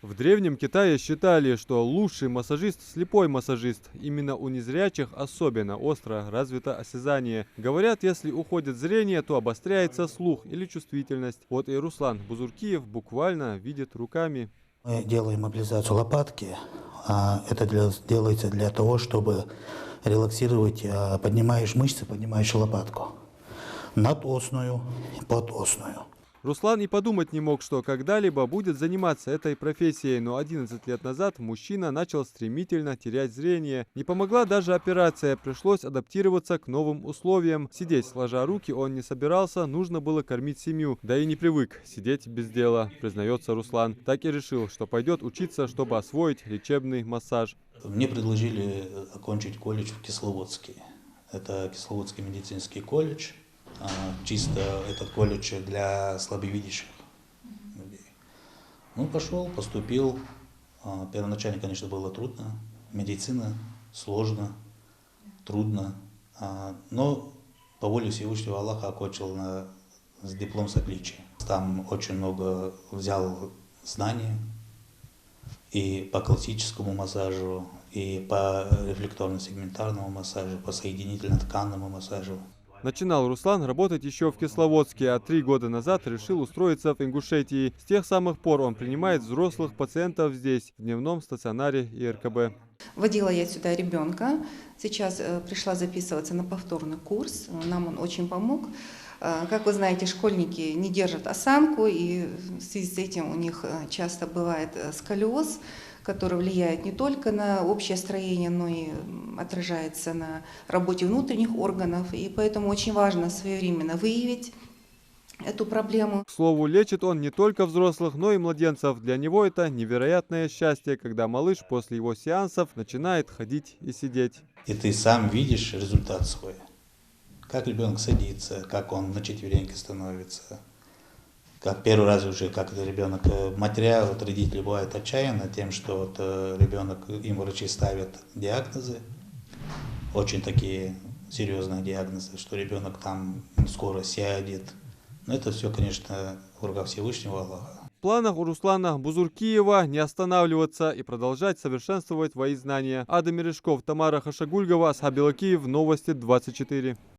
В древнем Китае считали, что лучший массажист – слепой массажист. Именно у незрячих особенно остро развито осязание. Говорят, если уходит зрение, то обостряется слух или чувствительность. Вот и Руслан Бузуркиев буквально видит руками. Мы делаем мобилизацию лопатки. Это делается для того, чтобы релаксировать. Поднимаешь мышцы, поднимаешь лопатку. Надосную, подосную. Руслан и подумать не мог, что когда-либо будет заниматься этой профессией, но 11 лет назад мужчина начал стремительно терять зрение. Не помогла даже операция, пришлось адаптироваться к новым условиям. Сидеть сложа руки он не собирался, нужно было кормить семью, да и не привык сидеть без дела, признается Руслан. Так и решил, что пойдет учиться, чтобы освоить лечебный массаж. Мне предложили окончить колледж в Кисловодске. Это Кисловодский медицинский колледж. Чисто этот колледж для слабовидящих людей. Ну, пошел, поступил. Первоначально, конечно, было трудно. Медицина сложно, трудно. Но по воле Всевышнего Аллаха окончил с диплом с отличием. Там очень много взял знаний и по классическому массажу, и по рефлекторно-сегментарному массажу, по соединительно-тканному массажу. Начинал Руслан работать еще в Кисловодске, а 3 года назад решил устроиться в Ингушетии. С тех самых пор он принимает взрослых пациентов здесь, в дневном стационаре ИРКБ. Водила я сюда ребенка. Сейчас пришла записываться на повторный курс. Нам он очень помог. Как вы знаете, школьники не держат осанку, и в связи с этим у них часто бывает сколиоз, который влияет не только на общее строение, но и отражается на работе внутренних органов. И поэтому очень важно своевременно выявить эту проблему. К слову, лечит он не только взрослых, но и младенцев. Для него это невероятное счастье, когда малыш после его сеансов начинает ходить и сидеть. И ты сам видишь результат свой. Как ребенок садится, как он на четвереньки становится. Как первый раз уже, как это ребенок, матеря, вот родители бывают отчаянны тем, что вот ребенок, им врачи ставят диагнозы, очень такие серьезные диагнозы, что ребенок там скоро сядет. Но это все, конечно, в руках Всевышнего Аллаха. В планах у Руслана Бузуркиева не останавливаться и продолжать совершенствовать свои знания. Адам Мережков, Тамара Хашагульгова, Асхаб Белакиев, Новости 24.